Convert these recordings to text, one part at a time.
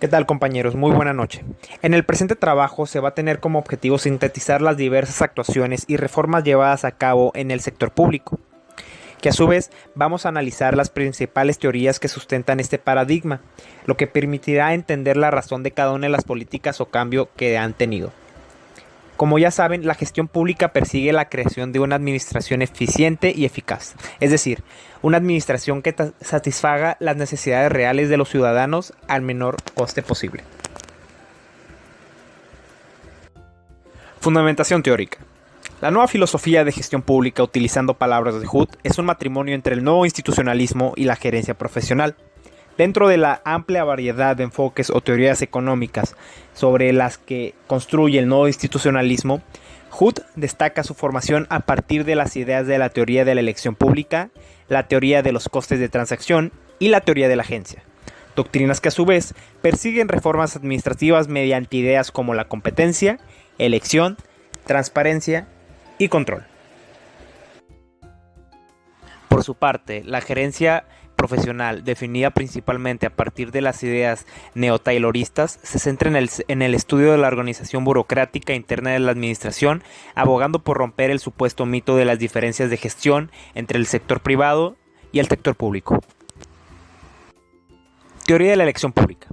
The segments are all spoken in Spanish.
¿Qué tal, compañeros? Muy buena noche. En el presente trabajo se va a tener como objetivo sintetizar las diversas actuaciones y reformas llevadas a cabo en el sector público, que a su vez vamos a analizar las principales teorías que sustentan este paradigma, lo que permitirá entender la razón de cada una de las políticas o cambio que han tenido. Como ya saben, la gestión pública persigue la creación de una administración eficiente y eficaz, es decir, una administración que satisfaga las necesidades reales de los ciudadanos al menor coste posible. Fundamentación teórica. La nueva filosofía de gestión pública, utilizando palabras de Hood, es un matrimonio entre el nuevo institucionalismo y la gerencia profesional. Dentro de la amplia variedad de enfoques o teorías económicas sobre las que construye el nuevo institucionalismo, Hood destaca su formación a partir de las ideas de la teoría de la elección pública, la teoría de los costes de transacción y la teoría de la agencia. Doctrinas que a su vez persiguen reformas administrativas mediante ideas como la competencia, elección, transparencia y control. Por su parte, la gerencia profesional, definida principalmente a partir de las ideas neo-tayloristas, se centra en el estudio de la organización burocrática interna de la administración, abogando por romper el supuesto mito de las diferencias de gestión entre el sector privado y el sector público. Teoría de la elección pública.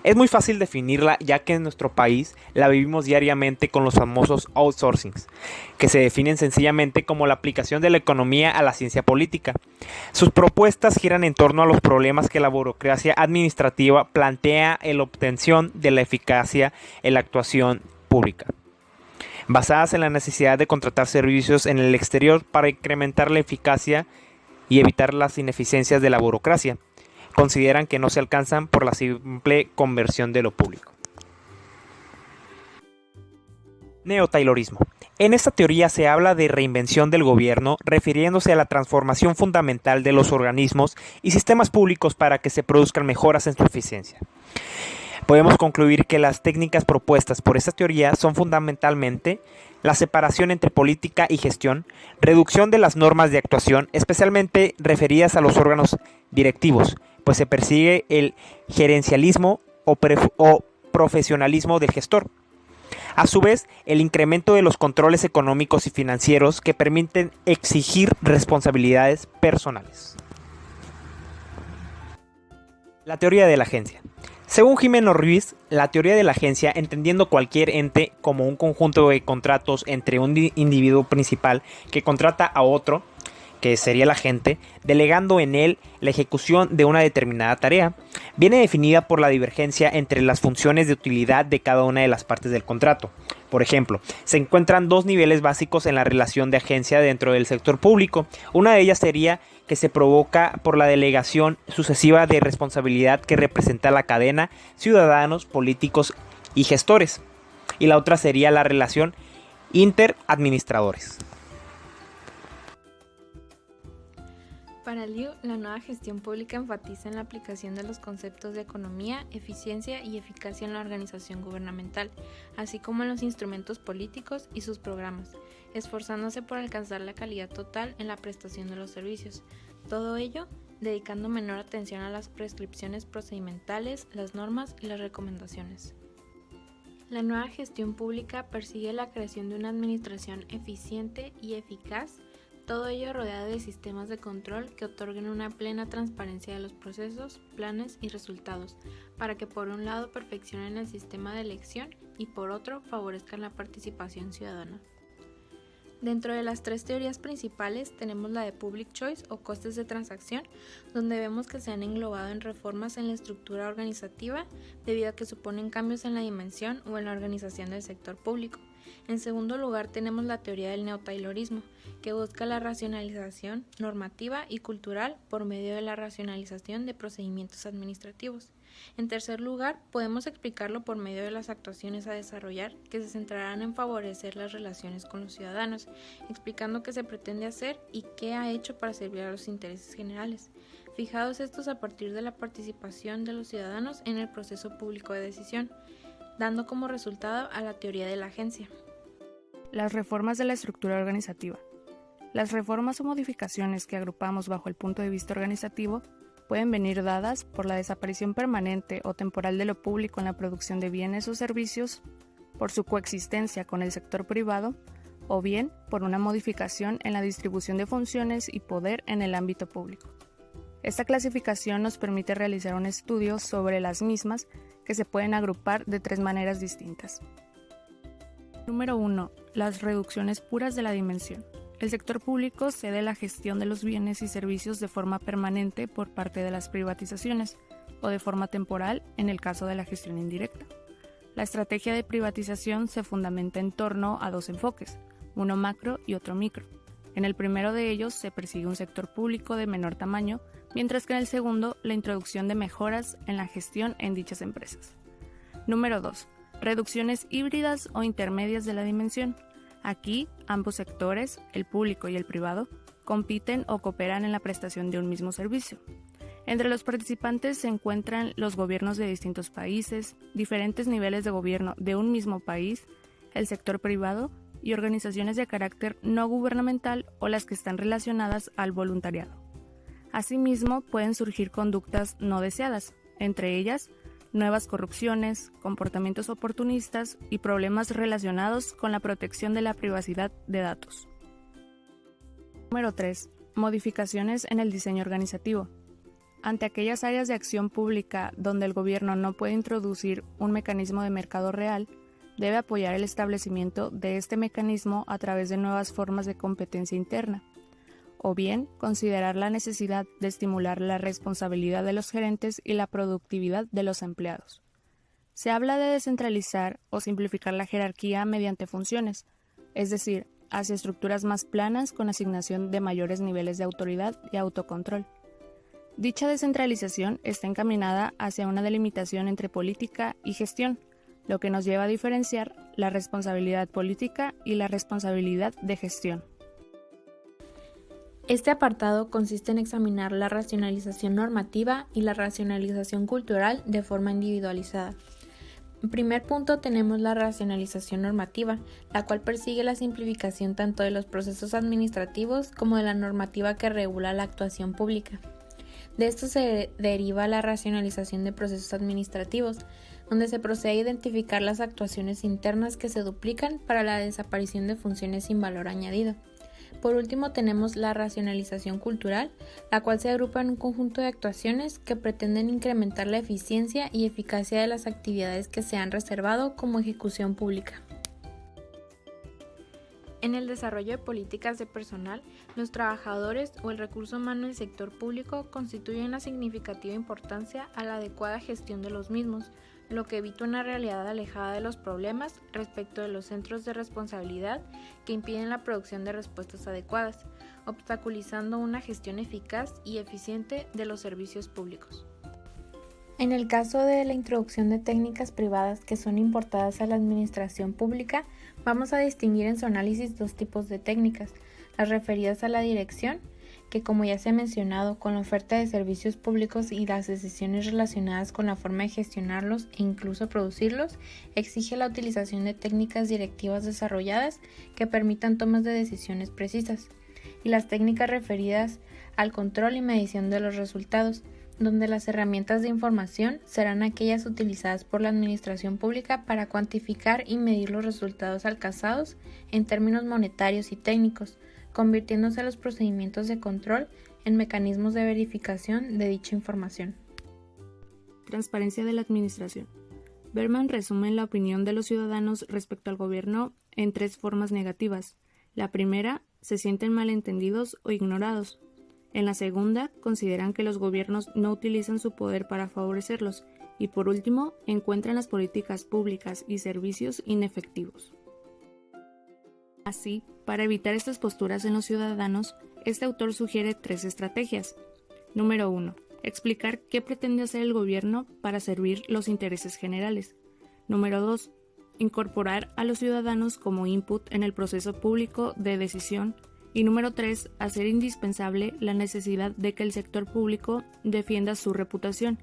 Es muy fácil definirla, ya que en nuestro país la vivimos diariamente con los famosos outsourcings, que se definen sencillamente como la aplicación de la economía a la ciencia política. Sus propuestas giran en torno a los problemas que la burocracia administrativa plantea en la obtención de la eficacia en la actuación pública, basadas en la necesidad de contratar servicios en el exterior para incrementar la eficacia y evitar las ineficiencias de la burocracia. Consideran que no se alcanzan por la simple conversión de lo público. Neo-taylorismo. En esta teoría se habla de reinvención del gobierno, refiriéndose a la transformación fundamental de los organismos y sistemas públicos para que se produzcan mejoras en su eficiencia. Podemos concluir que las técnicas propuestas por esta teoría son fundamentalmente la separación entre política y gestión, reducción de las normas de actuación, especialmente referidas a los órganos directivos, pues se persigue el gerencialismo o profesionalismo del gestor. A su vez, el incremento de los controles económicos y financieros que permiten exigir responsabilidades personales. La teoría de la agencia. Según Jimeno Ruiz, la teoría de la agencia, entendiendo cualquier ente como un conjunto de contratos entre un individuo principal que contrata a otro, que sería el agente, delegando en él la ejecución de una determinada tarea, viene definida por la divergencia entre las funciones de utilidad de cada una de las partes del contrato. Por ejemplo, se encuentran dos niveles básicos en la relación de agencia dentro del sector público. Una de ellas sería que se provoca por la delegación sucesiva de responsabilidad que representa la cadena, ciudadanos, políticos y gestores. Y la otra sería la relación interadministradores. Para Liu, la nueva gestión pública enfatiza en la aplicación de los conceptos de economía, eficiencia y eficacia en la organización gubernamental, así como en los instrumentos políticos y sus programas, esforzándose por alcanzar la calidad total en la prestación de los servicios. Todo ello dedicando menor atención a las prescripciones procedimentales, las normas y las recomendaciones. La nueva gestión pública persigue la creación de una administración eficiente y eficaz, todo ello rodeado de sistemas de control que otorguen una plena transparencia de los procesos, planes y resultados, para que por un lado perfeccionen el sistema de elección y por otro favorezcan la participación ciudadana. Dentro de las tres teorías principales tenemos la de Public Choice o costes de transacción, donde vemos que se han englobado en reformas en la estructura organizativa debido a que suponen cambios en la dimensión o en la organización del sector público. En segundo lugar tenemos la teoría del neo-taylorismo, que busca la racionalización normativa y cultural por medio de la racionalización de procedimientos administrativos. En tercer lugar, podemos explicarlo por medio de las actuaciones a desarrollar que se centrarán en favorecer las relaciones con los ciudadanos, explicando qué se pretende hacer y qué ha hecho para servir a los intereses generales, fijados estos a partir de la participación de los ciudadanos en el proceso público de decisión, dando como resultado a la teoría de la agencia. Las reformas de la estructura organizativa. Las reformas o modificaciones que agrupamos bajo el punto de vista organizativo pueden venir dadas por la desaparición permanente o temporal de lo público en la producción de bienes o servicios, por su coexistencia con el sector privado, o bien por una modificación en la distribución de funciones y poder en el ámbito público. Esta clasificación nos permite realizar un estudio sobre las mismas que se pueden agrupar de 3 maneras distintas. Número 1. Las reducciones puras de la dimensión. El sector público cede la gestión de los bienes y servicios de forma permanente por parte de las privatizaciones o de forma temporal en el caso de la gestión indirecta. La estrategia de privatización se fundamenta en torno a 2 enfoques, uno macro y otro micro. En el primero de ellos se persigue un sector público de menor tamaño, mientras que en el segundo la introducción de mejoras en la gestión en dichas empresas. Número 2. Reducciones híbridas o intermedias de la dimensión. Aquí, ambos sectores, el público y el privado, compiten o cooperan en la prestación de un mismo servicio. Entre los participantes se encuentran los gobiernos de distintos países, diferentes niveles de gobierno de un mismo país, el sector privado y organizaciones de carácter no gubernamental o las que están relacionadas al voluntariado. Asimismo, pueden surgir conductas no deseadas, entre ellas, nuevas corrupciones, comportamientos oportunistas y problemas relacionados con la protección de la privacidad de datos. Número 3. Modificaciones en el diseño organizativo. Ante aquellas áreas de acción pública donde el gobierno no puede introducir un mecanismo de mercado real, debe apoyar el establecimiento de este mecanismo a través de nuevas formas de competencia interna, o bien considerar la necesidad de estimular la responsabilidad de los gerentes y la productividad de los empleados. Se habla de descentralizar o simplificar la jerarquía mediante funciones, es decir, hacia estructuras más planas con asignación de mayores niveles de autoridad y autocontrol. Dicha descentralización está encaminada hacia una delimitación entre política y gestión, lo que nos lleva a diferenciar la responsabilidad política y la responsabilidad de gestión. Este apartado consiste en examinar la racionalización normativa y la racionalización cultural de forma individualizada. En primer punto tenemos la racionalización normativa, la cual persigue la simplificación tanto de los procesos administrativos como de la normativa que regula la actuación pública. De esto se deriva la racionalización de procesos administrativos, donde se procede a identificar las actuaciones internas que se duplican para la desaparición de funciones sin valor añadido. Por último tenemos la racionalización cultural, la cual se agrupa en un conjunto de actuaciones que pretenden incrementar la eficiencia y eficacia de las actividades que se han reservado como ejecución pública. En el desarrollo de políticas de personal, los trabajadores o el recurso humano del sector público constituyen una significativa importancia a la adecuada gestión de los mismos, lo que evita una realidad alejada de los problemas respecto de los centros de responsabilidad que impiden la producción de respuestas adecuadas, obstaculizando una gestión eficaz y eficiente de los servicios públicos. En el caso de la introducción de técnicas privadas que son importadas a la administración pública, vamos a distinguir en su análisis 2 tipos de técnicas, las referidas a la dirección, que como ya se ha mencionado, con la oferta de servicios públicos y las decisiones relacionadas con la forma de gestionarlos e incluso producirlos, exige la utilización de técnicas directivas desarrolladas que permitan tomas de decisiones precisas, y las técnicas referidas al control y medición de los resultados, donde las herramientas de información serán aquellas utilizadas por la administración pública para cuantificar y medir los resultados alcanzados en términos monetarios y técnicos, convirtiéndose los procedimientos de control en mecanismos de verificación de dicha información. Transparencia de la administración. Berman resume la opinión de los ciudadanos respecto al gobierno en 3 formas negativas. La primera, se sienten malentendidos o ignorados. En la segunda, consideran que los gobiernos no utilizan su poder para favorecerlos. Y por último, encuentran las políticas públicas y servicios inefectivos. Así, para evitar estas posturas en los ciudadanos, este autor sugiere 3 estrategias. Número 1. Explicar qué pretende hacer el gobierno para servir los intereses generales. Número 2. Incorporar a los ciudadanos como input en el proceso público de decisión. Y número 3. Hacer indispensable la necesidad de que el sector público defienda su reputación,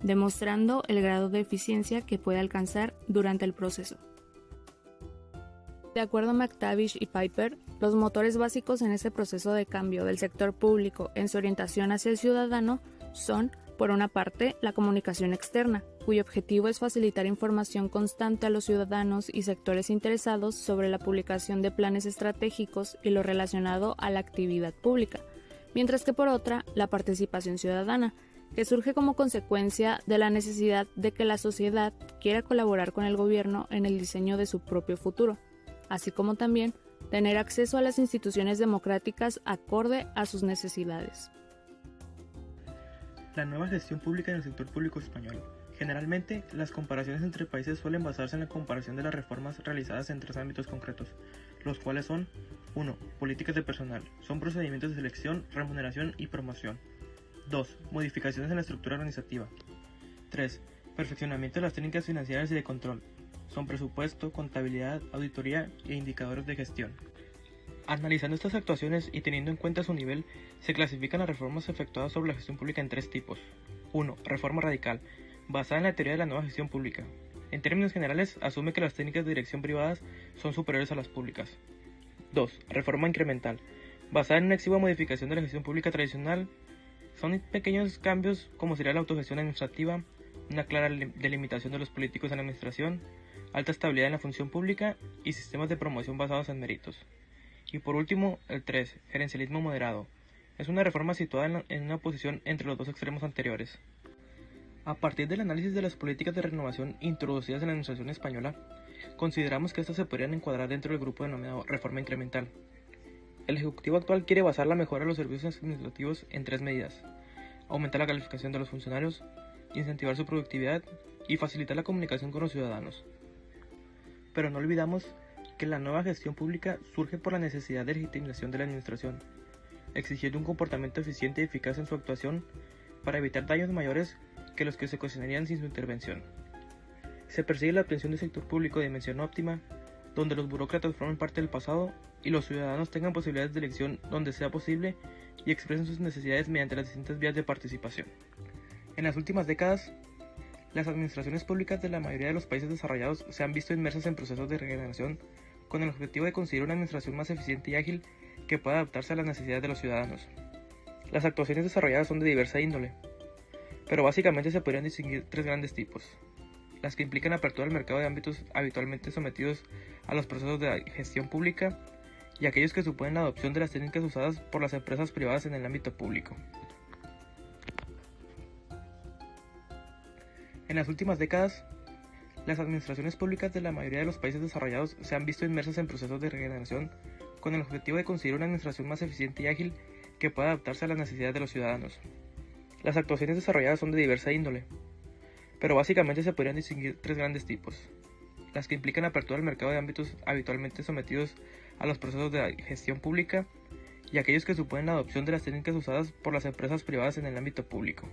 demostrando el grado de eficiencia que puede alcanzar durante el proceso. De acuerdo a McTavish y Piper, los motores básicos en este proceso de cambio del sector público en su orientación hacia el ciudadano son, por una parte, la comunicación externa, cuyo objetivo es facilitar información constante a los ciudadanos y sectores interesados sobre la publicación de planes estratégicos y lo relacionado a la actividad pública, mientras que por otra, la participación ciudadana, que surge como consecuencia de la necesidad de que la sociedad quiera colaborar con el gobierno en el diseño de su propio futuro, así como también tener acceso a las instituciones democráticas acorde a sus necesidades. La nueva gestión pública en el sector público español. Generalmente, las comparaciones entre países suelen basarse en la comparación de las reformas realizadas en 3 ámbitos concretos, los cuales son 1. Políticas de personal. Son procedimientos de selección, remuneración y promoción. 2. Modificaciones en la estructura organizativa. 3. Perfeccionamiento de las técnicas financieras y de control. Son presupuesto, contabilidad, auditoría e indicadores de gestión. Analizando estas actuaciones y teniendo en cuenta su nivel, se clasifican las reformas efectuadas sobre la gestión pública en 3 tipos. 1. Reforma radical, basada en la teoría de la nueva gestión pública. En términos generales, asume que las técnicas de dirección privadas son superiores a las públicas. 2. Reforma incremental, basada en una exigua modificación de la gestión pública tradicional. Son pequeños cambios como sería la autogestión administrativa, una clara delimitación de los políticos en la administración, alta estabilidad en la función pública y sistemas de promoción basados en méritos. Y por último, el 3, gerencialismo moderado. Es una reforma situada en una posición entre los dos extremos anteriores. A partir del análisis de las políticas de renovación introducidas en la administración española, consideramos que estas se podrían encuadrar dentro del grupo denominado reforma incremental. El Ejecutivo actual quiere basar la mejora de los servicios administrativos en 3 medidas: aumentar la calificación de los funcionarios, incentivar su productividad y facilitar la comunicación con los ciudadanos. Pero no olvidamos que la nueva gestión pública surge por la necesidad de legitimación de la administración, exigiendo un comportamiento eficiente y eficaz en su actuación para evitar daños mayores que los que se ocasionarían sin su intervención. Se persigue la obtención de un sector público de dimensión óptima, donde los burócratas formen parte del pasado y los ciudadanos tengan posibilidades de elección donde sea posible y expresen sus necesidades mediante las distintas vías de participación. En las últimas décadas, las administraciones públicas de la mayoría de los países desarrollados se han visto inmersas en procesos de regeneración con el objetivo de conseguir una administración más eficiente y ágil que pueda adaptarse a las necesidades de los ciudadanos. Las actuaciones desarrolladas son de diversa índole, pero básicamente se podrían distinguir 3 grandes tipos: las que implican apertura al mercado de ámbitos habitualmente sometidos a los procesos de gestión pública y aquellos que suponen la adopción de las técnicas usadas por las empresas privadas en el ámbito público. En las últimas décadas, las administraciones públicas de la mayoría de los países desarrollados se han visto inmersas en procesos de regeneración con el objetivo de conseguir una administración más eficiente y ágil que pueda adaptarse a las necesidades de los ciudadanos. Las actuaciones desarrolladas son de diversa índole, pero básicamente se podrían distinguir 3 grandes tipos: las que implican apertura al mercado de ámbitos habitualmente sometidos a los procesos de gestión pública y aquellos que suponen la adopción de las técnicas usadas por las empresas privadas en el ámbito público.